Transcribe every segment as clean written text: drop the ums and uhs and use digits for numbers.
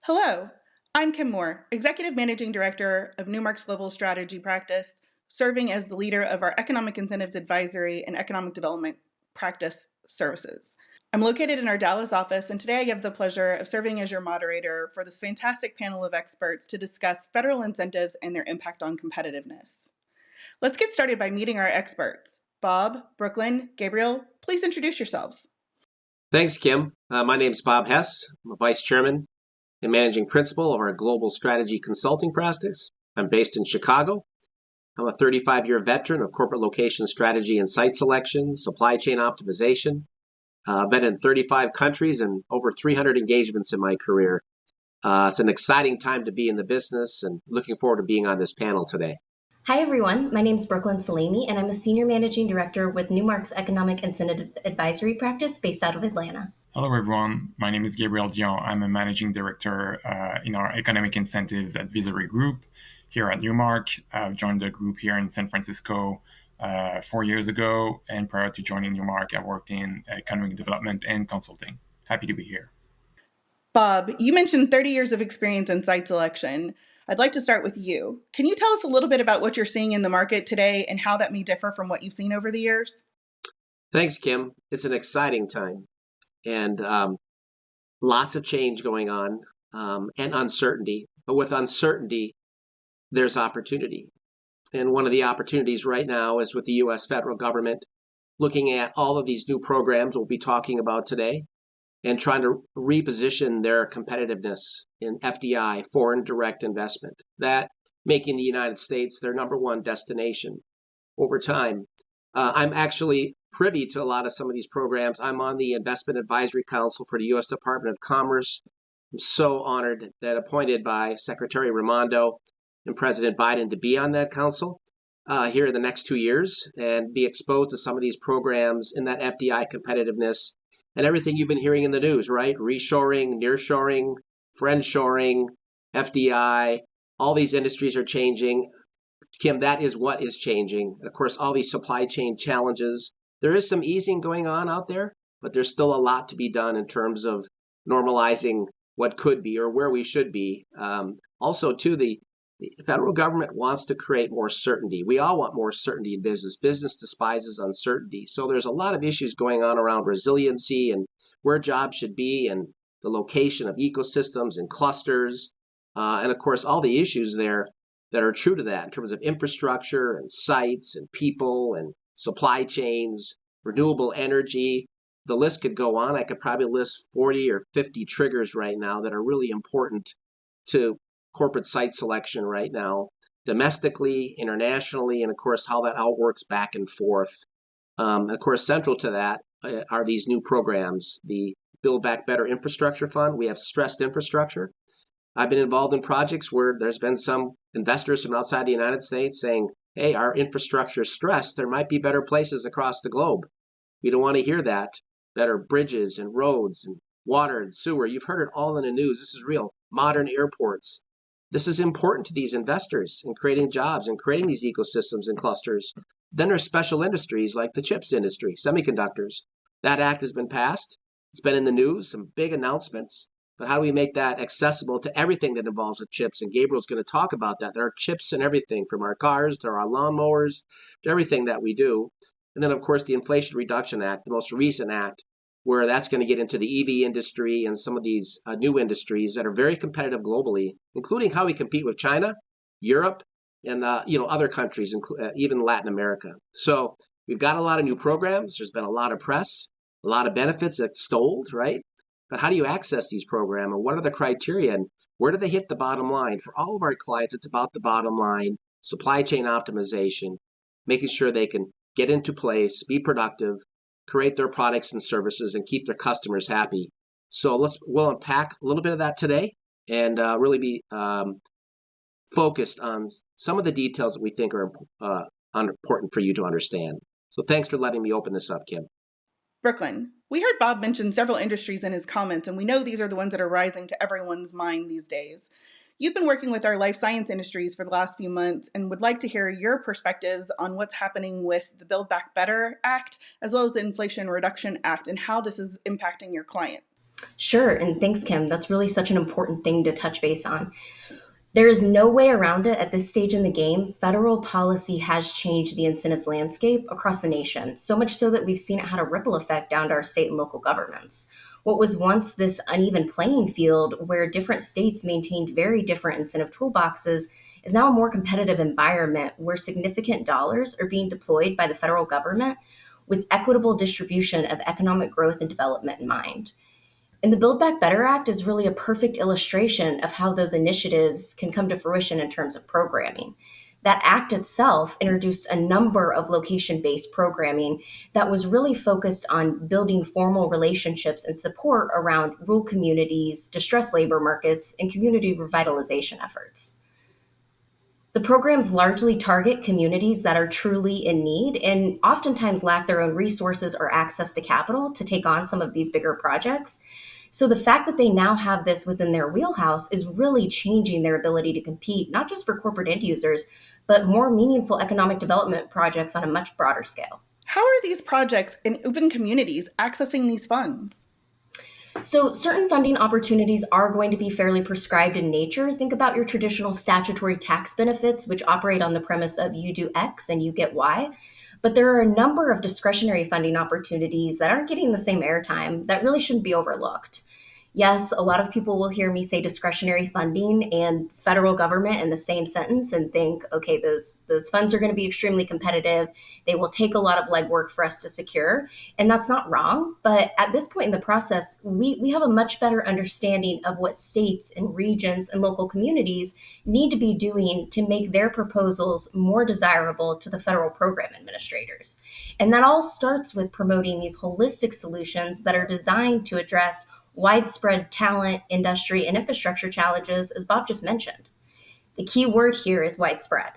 Hello, I'm Kim Moore, Executive Managing Director of Newmark's Global Strategy Practice, serving as the leader of our Economic Incentives Advisory and Economic Development Practice Services. I'm located in our Dallas office, and today I have the pleasure of serving as your moderator for this fantastic panel of experts to discuss federal incentives and their impact on competitiveness. Let's get started by meeting our experts. Bob, Brooklyn, Gabriel, please introduce yourselves. Thanks, Kim. My name is Bob Hess. I'm a Vice Chairman and Managing Principal of our Global Strategy Consulting practice. I'm based in Chicago. I'm a 35-year veteran of corporate location strategy and site selection, supply chain optimization. I've been in 35 countries and over 300 engagements in my career. It's an exciting time to be in the business and looking forward to being on this panel today. Hi, everyone. My name is Brooklyn Salami, and I'm a Senior Managing Director with Newmark's Economic Incentive Advisory Practice based out of Atlanta. Hello, everyone. My name is Gabriel Dion. I'm a Managing Director in our Economic Incentives Advisory Group here at Newmark. I've joined the group here in San Francisco 4 years ago, and prior to joining Newmark, I worked in economic development and consulting. Happy to be here. Bob, you mentioned 30 years of experience in site selection. I'd like to start with you. Can you tell us a little bit about what you're seeing in the market today and how that may differ from what you've seen over the years? Thanks, Kim. It's an exciting time and lots of change going on and uncertainty. But with uncertainty, there's opportunity. And one of the opportunities right now is with the U.S. federal government looking at all of these new programs we'll be talking about today and trying to reposition their competitiveness in FDI, foreign direct investment, that making the United States their number one destination over time. I'm actually privy to a lot of some of these programs. I'm on the Investment Advisory Council for the U.S. Department of Commerce. I'm so honored that appointed by Secretary Raimondo and President Biden to be on that council here in the next 2 years and be exposed to some of these programs in that FDI competitiveness and everything you've been hearing in the news, right? Reshoring, nearshoring, friendshoring, FDI, all these industries are changing. Kim, that is what is changing. And of course, all these supply chain challenges. There is some easing going on out there, but there's still a lot to be done in terms of normalizing what could be or where we should be. Also, too, the federal government wants to create more certainty. We all want more certainty in business. Business despises uncertainty. So there's a lot of issues going on around resiliency and where jobs should be and the location of ecosystems and clusters. And of course, all the issues there that are true to that in terms of infrastructure and sites and people and supply chains, renewable energy. The list could go on. I could probably list 40 or 50 triggers right now that are really important to corporate site selection right now, domestically, internationally, and of course, how that all works back and forth. And of course, central to that are these new programs, the Build Back Better Infrastructure Fund. We have stressed infrastructure. I've been involved in projects where there's been some investors from outside the United States saying, hey, our infrastructure is stressed. There might be better places across the globe. We don't want to hear that. Better bridges and roads and water and sewer. You've heard it all in the news. This is real. Modern airports. This is important to these investors in creating jobs and creating these ecosystems and clusters. Then there's special industries like the chips industry, semiconductors. That act has been passed. It's been in the news, some big announcements. But how do we make that accessible to everything that involves the chips? And Gabriel's going to talk about that. There are chips in everything from our cars to our lawnmowers to everything that we do. And then, of course, the Inflation Reduction Act, the most recent act, where that's going to get into the EV industry and some of these new industries that are very competitive globally, including how we compete with China, Europe, and other countries, even Latin America. So we've got a lot of new programs. There's been a lot of press, a lot of benefits extolled, right? But how do you access these programs, and what are the criteria, and where do they hit the bottom line? For all of our clients, it's about the bottom line, supply chain optimization, making sure they can get into place, be productive, create their products and services, and keep their customers happy. So we'll unpack a little bit of that today and really be focused on some of the details that we think are important for you to understand. So thanks for letting me open this up, Kim. Brooklyn, we heard Bob mention several industries in his comments, and we know these are the ones that are rising to everyone's mind these days. You've been working with our life science industries for the last few months and would like to hear your perspectives on what's happening with the Build Back Better Act, as well as the Inflation Reduction Act, and how this is impacting your client. Sure, and thanks, Kim. That's really such an important thing to touch base on. There is no way around it at this stage in the game. Federal policy has changed the incentives landscape across the nation, so much so that we've seen it had a ripple effect down to our state and local governments. What was once this uneven playing field where different states maintained very different incentive toolboxes is now a more competitive environment where significant dollars are being deployed by the federal government with equitable distribution of economic growth and development in mind. And the Build Back Better Act is really a perfect illustration of how those initiatives can come to fruition in terms of programming. That act itself introduced a number of location based programming that was really focused on building formal relationships and support around rural communities, distressed labor markets, and community revitalization efforts. The programs largely target communities that are truly in need and oftentimes lack their own resources or access to capital to take on some of these bigger projects. So the fact that they now have this within their wheelhouse is really changing their ability to compete, not just for corporate end users, but more meaningful economic development projects on a much broader scale. How are these projects in urban communities accessing these funds? So, certain funding opportunities are going to be fairly prescribed in nature. Think about your traditional statutory tax benefits, which operate on the premise of you do X and you get Y. But there are a number of discretionary funding opportunities that aren't getting the same airtime that really shouldn't be overlooked. Yes, a lot of people will hear me say discretionary funding and federal government in the same sentence and think, okay, those funds are going to be extremely competitive. They will take a lot of legwork for us to secure. And that's not wrong. But at this point in the process, we have a much better understanding of what states and regions and local communities need to be doing to make their proposals more desirable to the federal program administrators. And that all starts with promoting these holistic solutions that are designed to address widespread talent, industry, and infrastructure challenges, as Bob just mentioned. The key word here is widespread.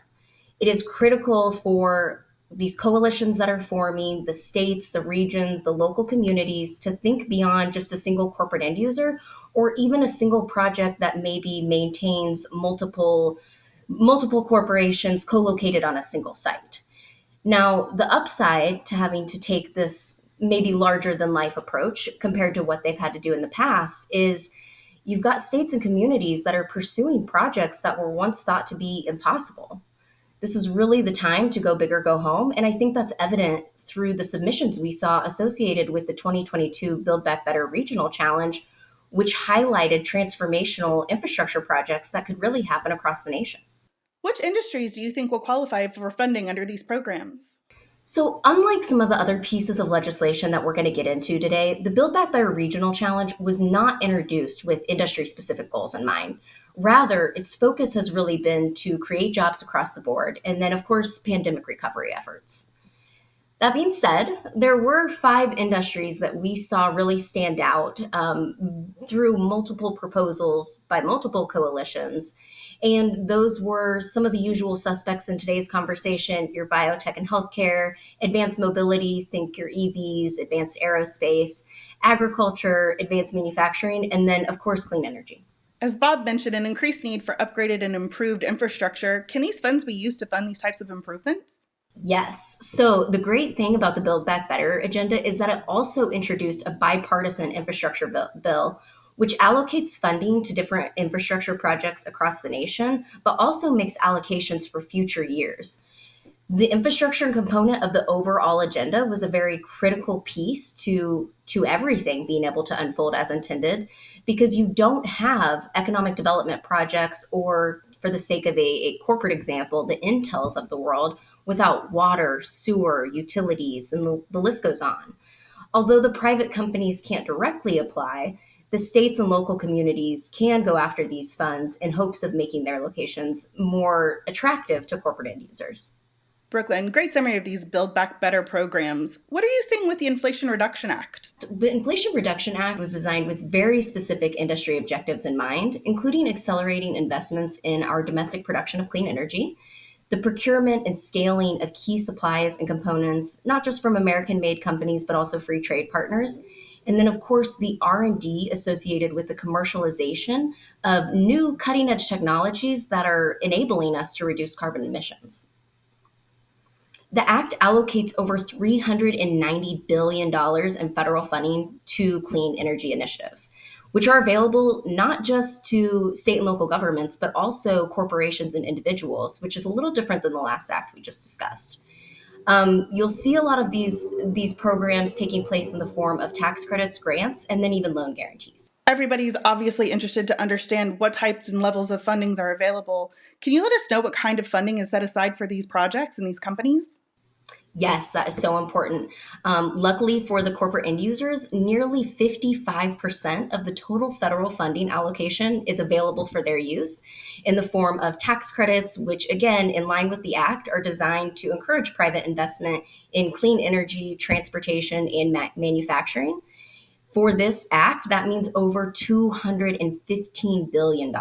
It is critical for these coalitions that are forming, the states, the regions, the local communities to think beyond just a single corporate end user or even a single project that maybe maintains multiple corporations co-located on a single site. Now, the upside to having to take this maybe larger than life approach compared to what they've had to do in the past is you've got states and communities that are pursuing projects that were once thought to be impossible. This is really the time to go big or go home. And I think that's evident through the submissions we saw associated with the 2022 Build Back Better Regional Challenge, which highlighted transformational infrastructure projects that could really happen across the nation. Which industries do you think will qualify for funding under these programs? So, unlike some of the other pieces of legislation that we're going to get into today, the Build Back Better Regional Challenge was not introduced with industry specific goals in mind. Rather, its focus has really been to create jobs across the board and then, of course, pandemic recovery efforts. That being said, there were 5 industries that we saw really stand out through multiple proposals by multiple coalitions. And those were some of the usual suspects in today's conversation: your biotech and healthcare, advanced mobility, think your EVs, advanced aerospace, agriculture, advanced manufacturing, and then, of course, clean energy. As Bob mentioned, an increased need for upgraded and improved infrastructure. Can these funds be used to fund these types of improvements? Yes. So the great thing about the Build Back Better agenda is that it also introduced a bipartisan infrastructure bill, which allocates funding to different infrastructure projects across the nation, but also makes allocations for future years. The infrastructure component of the overall agenda was a very critical piece to everything being able to unfold as intended, because you don't have economic development projects, or for the sake of a corporate example, the Intels of the world, without water, sewer, utilities, and the list goes on. Although the private companies can't directly apply, the states and local communities can go after these funds in hopes of making their locations more attractive to corporate end users. Brooklyn, great summary of these Build Back Better programs. What are you seeing with the Inflation Reduction Act? The Inflation Reduction Act was designed with very specific industry objectives in mind, including accelerating investments in our domestic production of clean energy, the procurement and scaling of key supplies and components, not just from American-made companies, but also free trade partners. And then, of course, the R&D associated with the commercialization of new cutting-edge technologies that are enabling us to reduce carbon emissions. The act allocates over $390 billion in federal funding to clean energy initiatives, which are available not just to state and local governments, but also corporations and individuals, which is a little different than the last act we just discussed. You'll see a lot of these programs taking place in the form of tax credits, grants, and then even loan guarantees. Everybody's obviously interested to understand what types and levels of fundings are available. Can you let us know what kind of funding is set aside for these projects and these companies? Yes, that is so important. Luckily for the corporate end users, nearly 55% of the total federal funding allocation is available for their use in the form of tax credits, which, again, in line with the Act, are designed to encourage private investment in clean energy, transportation, and manufacturing. For this act, that means over $215 billion.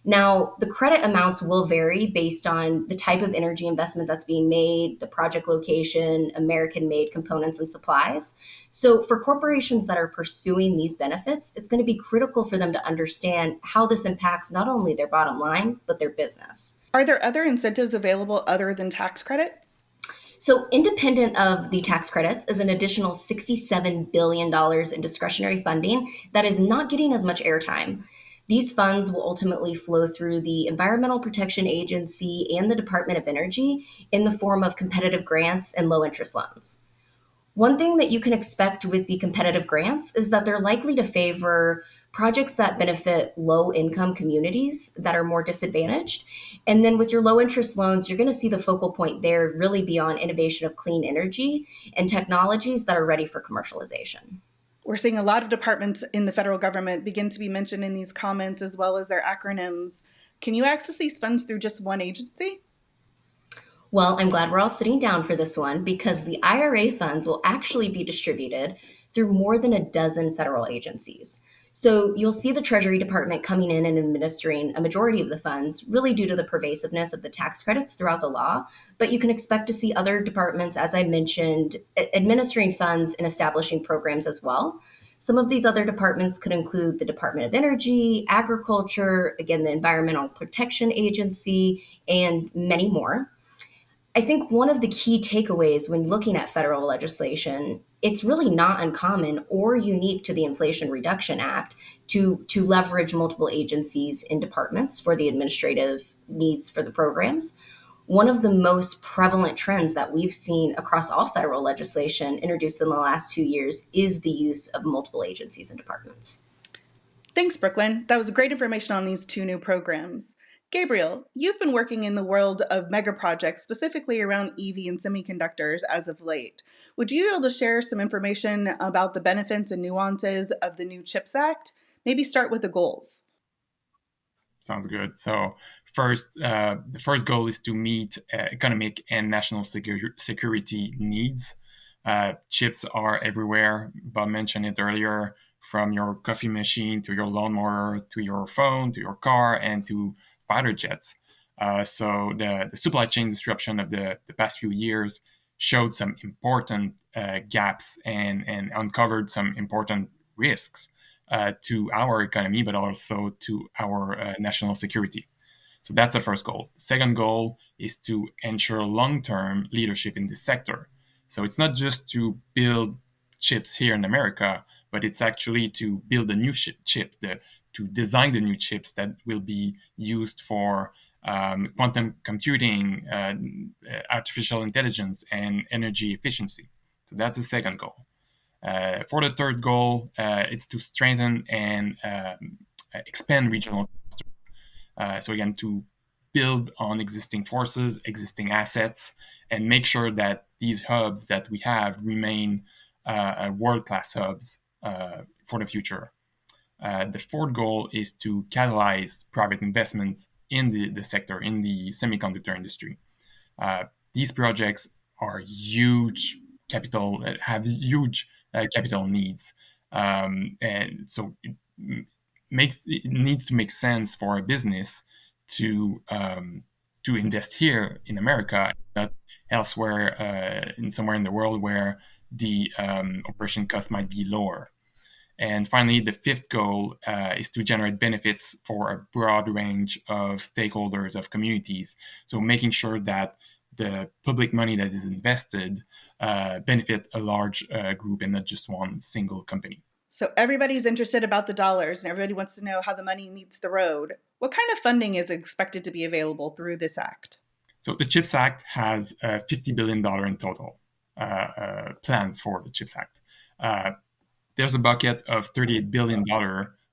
Now, the credit amounts will vary based on the type of energy investment that's being made, the project location, American made components and supplies. So, for corporations that are pursuing these benefits, it's going to be critical for them to understand how this impacts not only their bottom line, but their business. Are there other incentives available other than tax credits? So, independent of the tax credits, is an additional $67 billion in discretionary funding that is not getting as much airtime. These funds will ultimately flow through the Environmental Protection Agency and the Department of Energy in the form of competitive grants and low interest loans. One thing that you can expect with the competitive grants is that they're likely to favor projects that benefit low income communities that are more disadvantaged. And then with your low interest loans, you're going to see the focal point there really be on innovation of clean energy and technologies that are ready for commercialization. We're seeing a lot of departments in the federal government begin to be mentioned in these comments as well as their acronyms. Can you access these funds through just one agency? Well, I'm glad we're all sitting down for this one because the IRA funds will actually be distributed through more than a dozen federal agencies. So you'll see the Treasury Department coming in and administering a majority of the funds, really due to the pervasiveness of the tax credits throughout the law. But you can expect to see other departments, as I mentioned, administering funds and establishing programs as well. Some of these other departments could include the Department of Energy, Agriculture, again, the Environmental Protection Agency, and many more. I think one of the key takeaways when looking at federal legislation, it's really not uncommon or unique to the Inflation Reduction Act to leverage multiple agencies and departments for the administrative needs for the programs. One of the most prevalent trends that we've seen across all federal legislation introduced in the last 2 years is the use of multiple agencies and departments. Thanks, Brooklyn. That was great information on these two new programs. Gabriel, you've been working in the world of mega projects, specifically around EV and semiconductors as of late. Would you be able to share some information about the benefits and nuances of the new CHIPS Act? Maybe start with the goals. Sounds good. So the first goal is to meet economic and national security needs. Chips are everywhere. Bob mentioned it earlier, from your coffee machine to your lawnmower to your phone to your car and to fighter jets. So the supply chain disruption of the past few years showed some important gaps and uncovered some important risks to our economy, but also to our national security. So that's the first goal. Second goal is to ensure long-term leadership in this sector. So it's not just to build chips here in America, but it's actually to build the new chips, to design the new chips that will be used for quantum computing, artificial intelligence, and energy efficiency. So that's the second goal. For the third goal, it's to strengthen and expand regional clusters. So again, to build on existing forces, existing assets, and make sure that these hubs that we have remain world-class hubs for the future. The fourth goal is to catalyze private investments in the sector, in the semiconductor industry. These projects are huge have huge capital needs. And so it needs to make sense for a business to invest here in America, not elsewhere, in somewhere in the world where the operation cost might be lower. And finally, the fifth goal is to generate benefits for a broad range of stakeholders, of communities. So making sure that the public money that is invested benefit a large group and not just one single company. So everybody's interested about the dollars and everybody wants to know how the money meets the road. What kind of funding is expected to be available through this act? So the CHIPS Act has $50 billion in total planned for the CHIPS Act. There's a bucket of $38 billion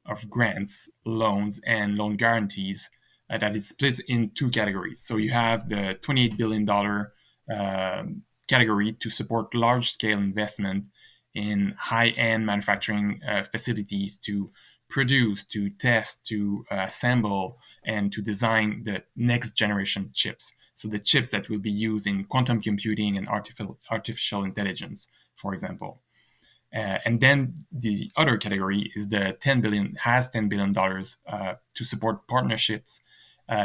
of grants, loans, and loan guarantees that is split in two categories. So you have the $28 billion category to support large-scale investment in high-end manufacturing facilities to produce, to test, to assemble, and to design the next generation chips. So the chips that will be used in quantum computing and artificial intelligence, for example. And then the other category is the $10 billion to support partnerships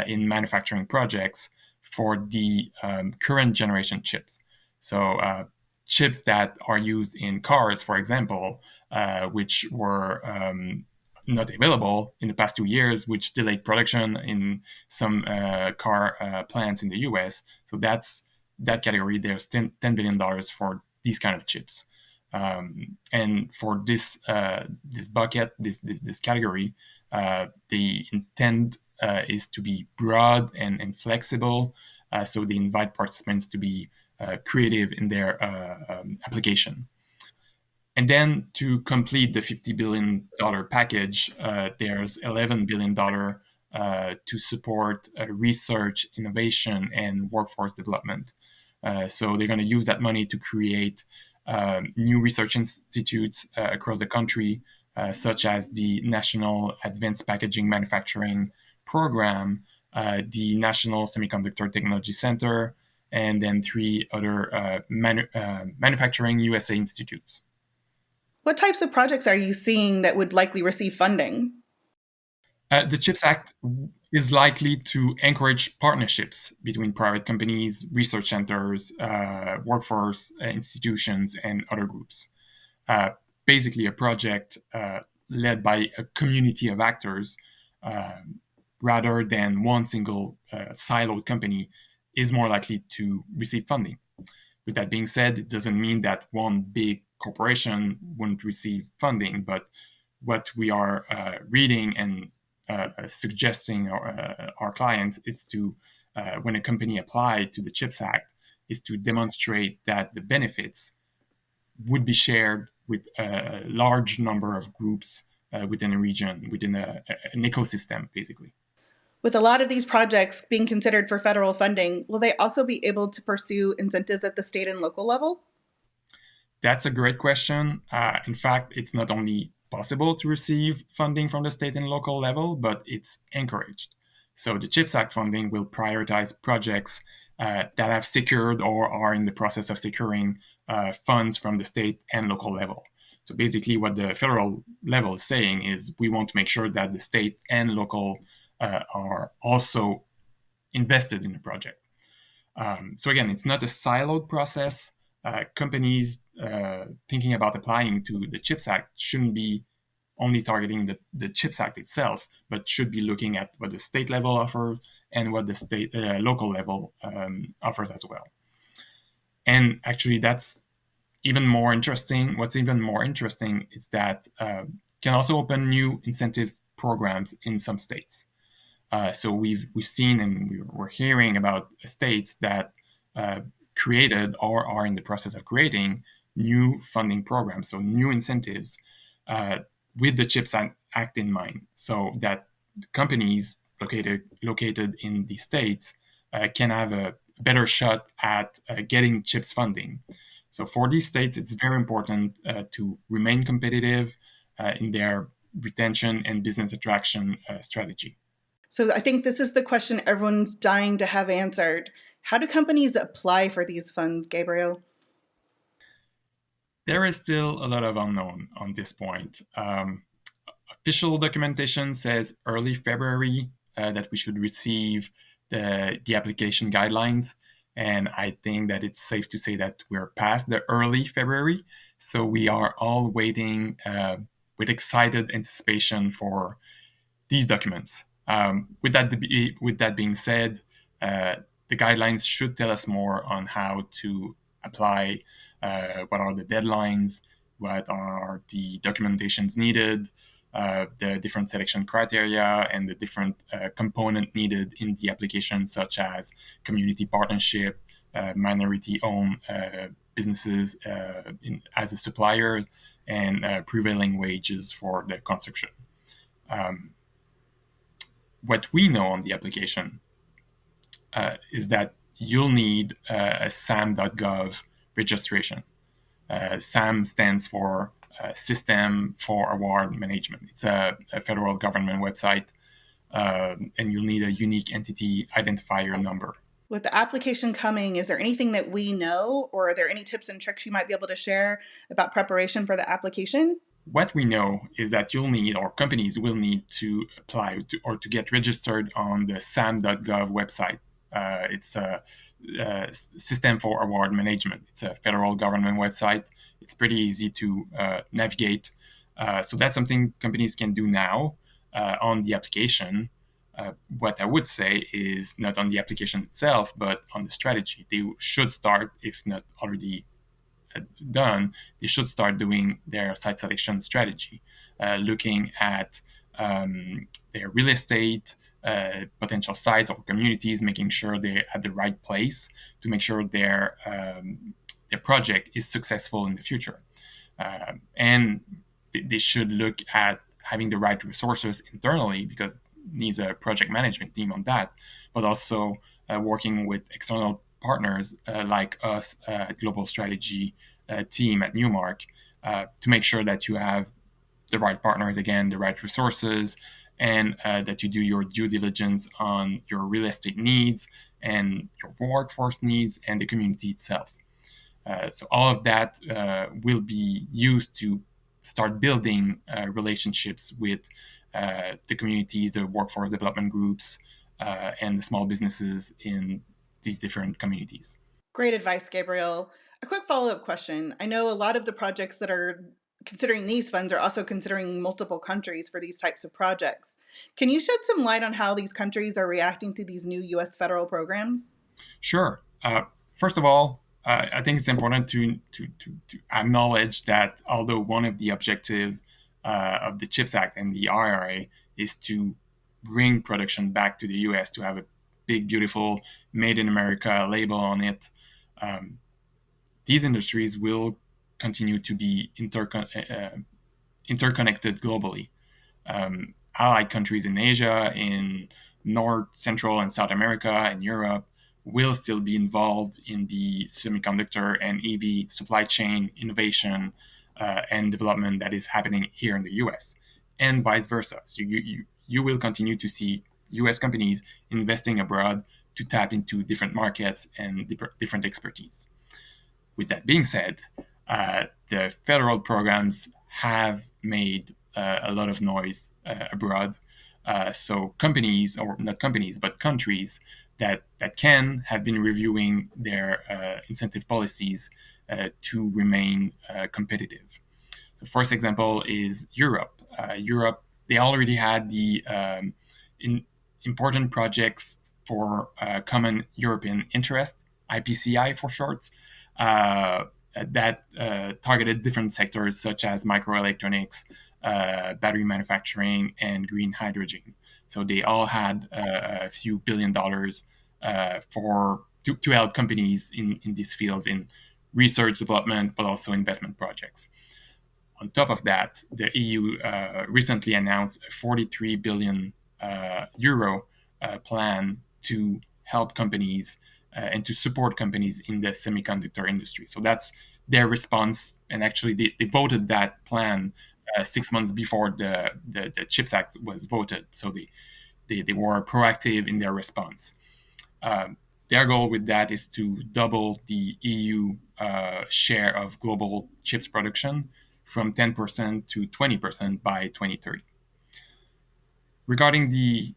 in manufacturing projects for the current generation chips. So chips that are used in cars, for example, which were not available in the past 2 years, which delayed production in some car plants in the US. So that's that category. There's $10 billion for these kind of chips. And for this bucket, this category, the intent is to be broad and flexible. So they invite participants to be creative in their application. And then to complete the $50 billion package, there's $11 billion to support research, innovation, and workforce development. So they're going to use that money to create new research institutes across the country, such as the National Advanced Packaging Manufacturing Program, the National Semiconductor Technology Center, and then 3 other Manufacturing USA institutes. What types of projects are you seeing that would likely receive funding? The CHIPS Act is likely to encourage partnerships between private companies, research centers, workforce institutions, and other groups. Basically, a project led by a community of actors rather than one single siloed company is more likely to receive funding. With that being said, it doesn't mean that one big corporation wouldn't receive funding, but what we are reading and suggesting our clients is to, when a company applied to the CHIPS Act, is to demonstrate that the benefits would be shared with a large number of groups within a region, within an ecosystem, basically. With a lot of these projects being considered for federal funding, will they also be able to pursue incentives at the state and local level? That's a great question. In fact, it's not only possible to receive funding from the state and local level, but it's encouraged. So the CHIPS Act funding will prioritize projects that have secured or are in the process of securing funds from the state and local level. So basically what the federal level is saying is we want to make sure that the state and local are also invested in the project. So again, it's not a siloed process. Companies thinking about applying to the CHIPS Act shouldn't be only targeting the CHIPS Act itself, but should be looking at what the state level offers and what the state local level offers as well. And actually, that's even more interesting. What's even more interesting is that can also open new incentive programs in some states. So we've seen and we're hearing about states that created or are in the process of creating new funding programs, so new incentives with the CHIPS Act in mind, so that companies located in the states can have a better shot at getting CHIPS funding. So for these states, it's very important to remain competitive in their retention and business attraction strategy. So I think this is the question everyone's dying to have answered. How do companies apply for these funds, Gabriel? There is still a lot of unknown on this point. Official documentation says early February that we should receive the application guidelines. And I think that it's safe to say that we're past the early February. So we are all waiting with excited anticipation for these documents. With that being said, the guidelines should tell us more on how to apply, what are the deadlines, what are the documentations needed, the different selection criteria, and the different component needed in the application, such as community partnership, minority-owned businesses as a supplier, and prevailing wages for the construction. What we know on the application is that you'll need a SAM.gov registration. SAM stands for System for Award Management. It's a federal government website, and you'll need a unique entity identifier number. With the application coming, is there anything that we know, or are there any tips and tricks you might be able to share about preparation for the application? What we know is that you'll need, or companies will need, to apply or to get registered on the SAM.gov website. It's a System for Award Management. It's a federal government website. It's pretty easy to navigate. So that's something companies can do now on the application. What I would say is not on the application itself, but on the strategy. They should start, if not already done, they should start doing their site selection strategy, looking at their real estate, potential sites or communities, making sure they're at the right place to make sure their project is successful in the future. And they should look at having the right resources internally, because it needs a project management team on that, but also working with external partners like us at Global Strategy team at Newmark to make sure that you have the right partners, again, the right resources, and that you do your due diligence on your real estate needs and your workforce needs and the community itself. So all of that will be used to start building relationships with the communities, the workforce development groups, and the small businesses in these different communities. Great advice, Gabriel. A quick follow-up question. I know a lot of the projects that are considering these funds are also considering multiple countries for these types of projects. Can you shed some light on how these countries are reacting to these new U.S. federal programs? Sure. First of all, I think it's important to acknowledge that although one of the objectives of the CHIPS Act and the IRA is to bring production back to the U.S., to have a big, beautiful Made in America label on it, these industries will continue to be interconnected globally. Allied countries in Asia, in North, Central, and South America, and Europe will still be involved in the semiconductor and EV supply chain innovation and development that is happening here in the US, and vice versa. So you will continue to see US companies investing abroad to tap into different markets and different expertise. With that being said, the federal programs have made a lot of noise abroad. So companies, or not companies, but countries that can have been reviewing their incentive policies to remain competitive. The first example is Europe. Europe, they already had the important projects for common European interest, IPCI for short, that targeted different sectors such as microelectronics, battery manufacturing, and green hydrogen. So they all had a few $billions to help companies in these fields, in research development, but also investment projects. On top of that, the EU recently announced a 43 billion euro plan to help companies and to support companies in the semiconductor industry. So that's their response. And actually, they voted that plan 6 months before the CHIPS Act was voted. So they were proactive in their response. Their goal with that is to double the EU share of global chips production from 10% to 20% by 2030. Regarding the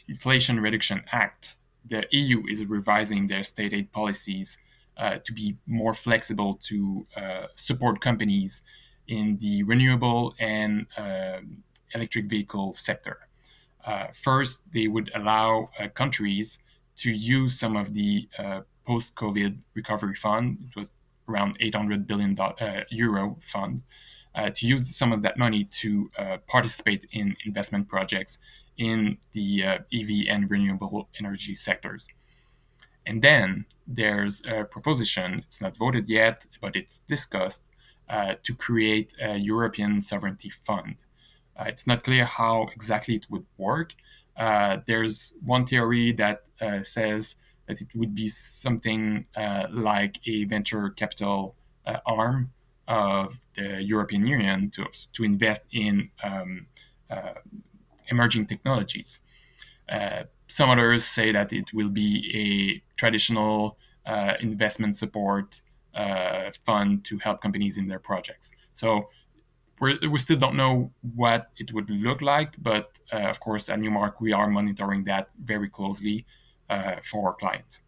Inflation Reduction Act, the EU is revising their state aid policies to be more flexible to support companies in the renewable and electric vehicle sector. First, they would allow countries to use some of the post-COVID recovery fund. It was around 800 billion euro fund, to use some of that money to participate in investment projects in the EV and renewable energy sectors. And then there's a proposition, it's not voted yet, but it's discussed, to create a European sovereignty fund. It's not clear how exactly it would work. There's one theory that says that it would be something like a venture capital arm of the European Union to invest in emerging technologies. Some others say that it will be a traditional investment support fund to help companies in their projects. So we still don't know what it would look like, but of course, at Newmark, we are monitoring that very closely for our clients.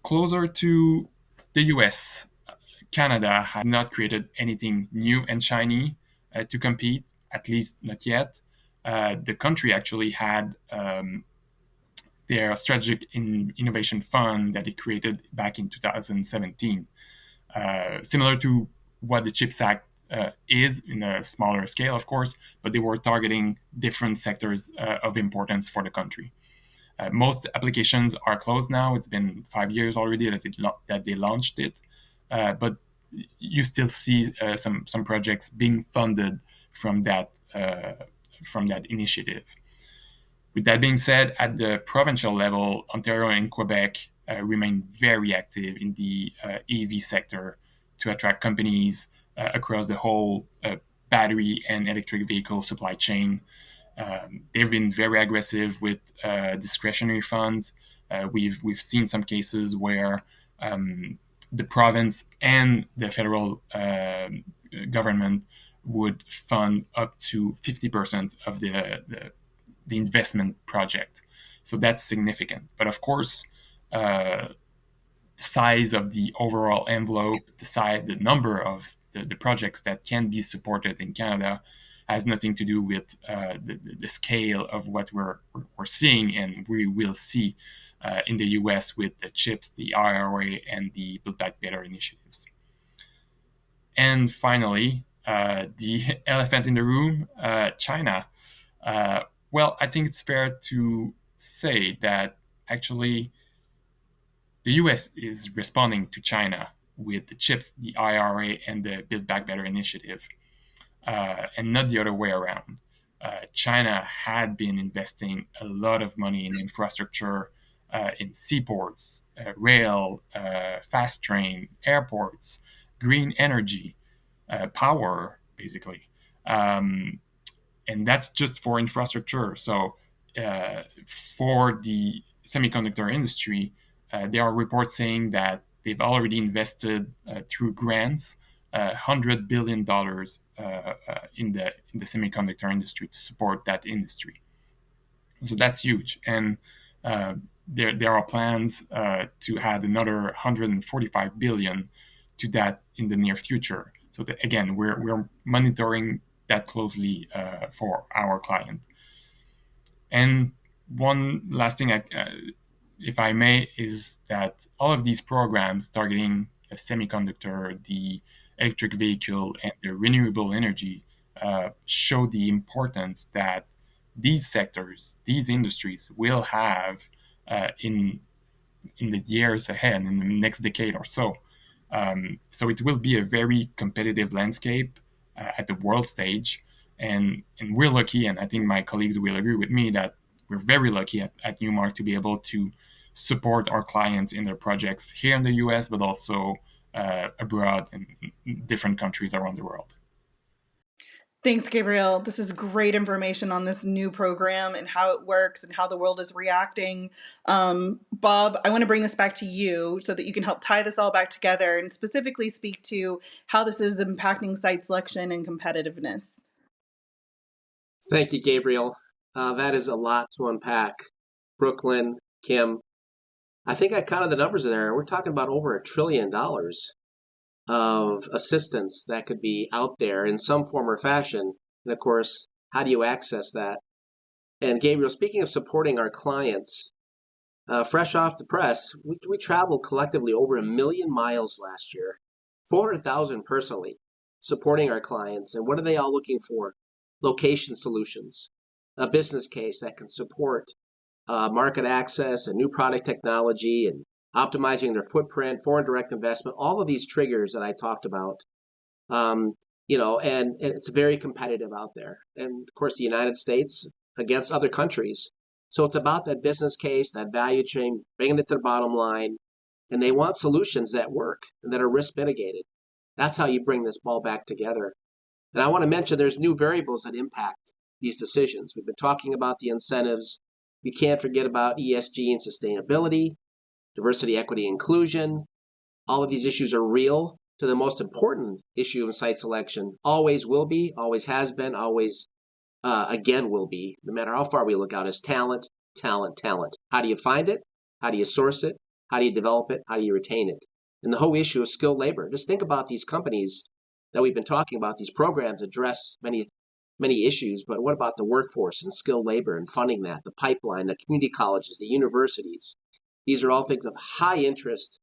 Closer to the US, Canada has not created anything new and shiny to compete, at least not yet. The country actually had their strategic innovation fund that it created back in 2017, similar to what the CHIPS Act is in a smaller scale, of course, but they were targeting different sectors of importance for the country. Most applications are closed now. It's been 5 years already that they launched it, but you still see some projects being funded from that initiative. With that being said, at the provincial level, Ontario and Quebec remain very active in the EV sector to attract companies across the whole battery and electric vehicle supply chain. They've been very aggressive with discretionary funds. We've seen some cases where the province and the federal government would fund up to 50% of the investment project. So that's significant. But of course, the size of the overall envelope, the number of the projects that can be supported in Canada has nothing to do with the scale of what we're seeing and we will see in the US with the CHIPS, the IRA, and the Build Back Better initiatives. And finally, the elephant in the room, China. Well, I think it's fair to say that actually the US is responding to China with the CHIPS, the IRA, and the Build Back Better initiative, and not the other way around. China had been investing a lot of money in infrastructure, in seaports, rail, fast train, airports, green energy, power, basically. And that's just for infrastructure. So for the semiconductor industry, there are reports saying that they've already invested through grants $100 billion in the semiconductor industry to support that industry. So that's huge. And there are plans to add another 145 billion to that in the near future. So that, again, we're monitoring that closely for our client. And one last thing, if I may, is that all of these programs targeting a semiconductor, the electric vehicle, and the renewable energy show the importance that these sectors, these industries will have in the years ahead, in the next decade or so. So it will be a very competitive landscape at the world stage. And we're lucky, and I think my colleagues will agree with me, that we're very lucky at Newmark to be able to support our clients in their projects here in the US, but also abroad in different countries around the world. Thanks, Gabriel. This is great information on this new program and how it works and how the world is reacting. Bob, I want to bring this back to you so that you can help tie this all back together and specifically speak to how this is impacting site selection and competitiveness. Thank you, Gabriel. That is a lot to unpack. Brooklyn, Kim, I think I counted the numbers there. We're talking about over $1 trillion of assistance that could be out there in some form or fashion. And of course, how do you access that? And Gabriel, speaking of supporting our clients, fresh off the press, we traveled collectively over 1 million miles last year, 400,000 personally, supporting our clients. And what are they all looking for? Location solutions, a business case that can support market access and new product technology and optimizing their footprint, foreign direct investment, all of these triggers that I talked about. Um, and it's very competitive out there. And of course, the United States against other countries. So it's about that business case, that value chain, bringing it to the bottom line. And they want solutions that work and that are risk mitigated. That's how you bring this ball back together. And I want to mention there's new variables that impact these decisions. We've been talking about the incentives. We can't forget about ESG and sustainability, diversity, equity, inclusion. All of these issues are real. To the most important issue in site selection, always will be, always has been, always again will be, no matter how far we look out, is talent, talent, talent. How do you find it? How do you source it? How do you develop it? How do you retain it? And the whole issue of skilled labor. Just think about these companies that we've been talking about. These programs address many, many issues, but what about the workforce and skilled labor and funding that, the pipeline, the community colleges, the universities? These are all things of high interest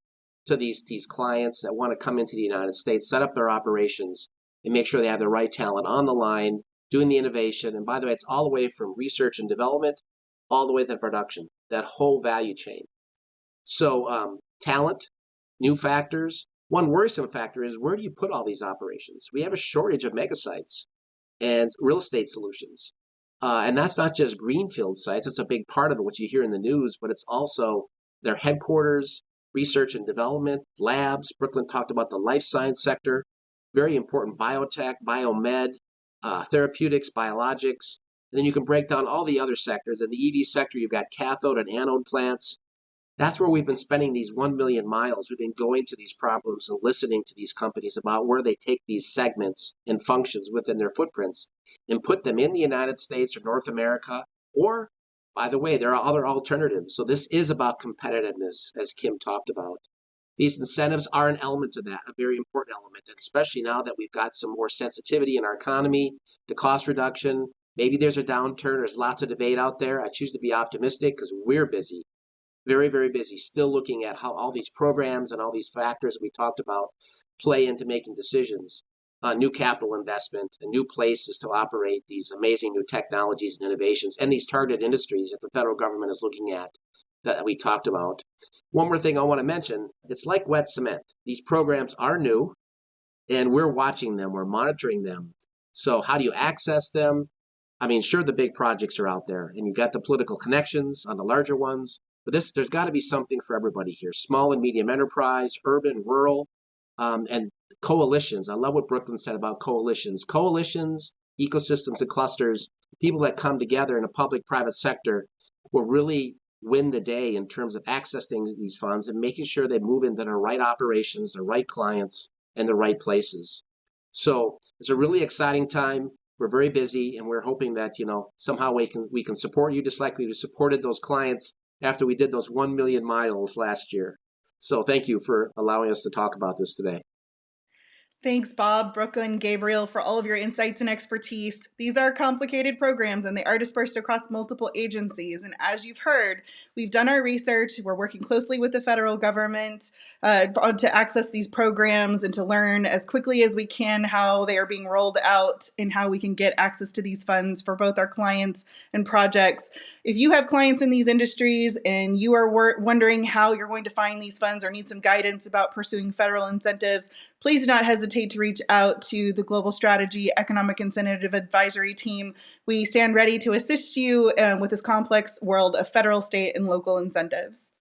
to these clients that want to come into the United States, set up their operations, and make sure they have the right talent on the line, doing the innovation. And by the way, it's all the way from research and development all the way to production, that whole value chain. So talent, new factors. One worrisome factor is, where do you put all these operations? We have a shortage of mega sites and real estate solutions. And that's not just greenfield sites. It's a big part of it, what you hear in the news, but it's also their headquarters, research and development, labs. Brooklyn talked about the life science sector, very important, biotech, biomed, therapeutics, biologics. And then you can break down all the other sectors. In the EV sector, you've got cathode and anode plants. That's where we've been spending these 1 million miles. We've been going to these problems and listening to these companies about where they take these segments and functions within their footprints and put them in the United States or North America. Or, by the way, there are other alternatives. So this is about competitiveness, as Kim talked about. These incentives are an element of that, a very important element, and especially now that we've got some more sensitivity in our economy to cost reduction. Maybe there's a downturn. There's lots of debate out there. I choose to be optimistic because we're busy. Very, very busy, still looking at how all these programs and all these factors we talked about play into making decisions, new capital investment, and new places to operate these amazing new technologies and innovations, and these targeted industries that the federal government is looking at that we talked about. One more thing I want to mention, it's like wet cement. These programs are new, and we're watching them, we're monitoring them. So how do you access them? I mean, sure, the big projects are out there, and you've got the political connections on the larger ones, but there's got to be something for everybody here. Small and medium enterprise, urban, rural, and coalitions. I love what Brooklyn said about coalitions. Coalitions, ecosystems, and clusters, people that come together in a public-private sector will really win the day in terms of accessing these funds and making sure they move into the right operations, the right clients, and the right places. So it's a really exciting time. We're very busy, and we're hoping that somehow we can support you just like we supported those clients after we did those 1 million miles last year. So thank you for allowing us to talk about this today. Thanks, Bob, Brooklyn, Gabriel, for all of your insights and expertise. These are complicated programs and they are dispersed across multiple agencies. And as you've heard, we've done our research. We're working closely with the federal government to access these programs and to learn as quickly as we can how they are being rolled out and how we can get access to these funds for both our clients and projects. If you have clients in these industries and you are wondering how you're going to find these funds or need some guidance about pursuing federal incentives, please do not hesitate to reach out to the Global Strategy Economic Incentive Advisory Team. We stand ready to assist you with this complex world of federal, state, and local incentives.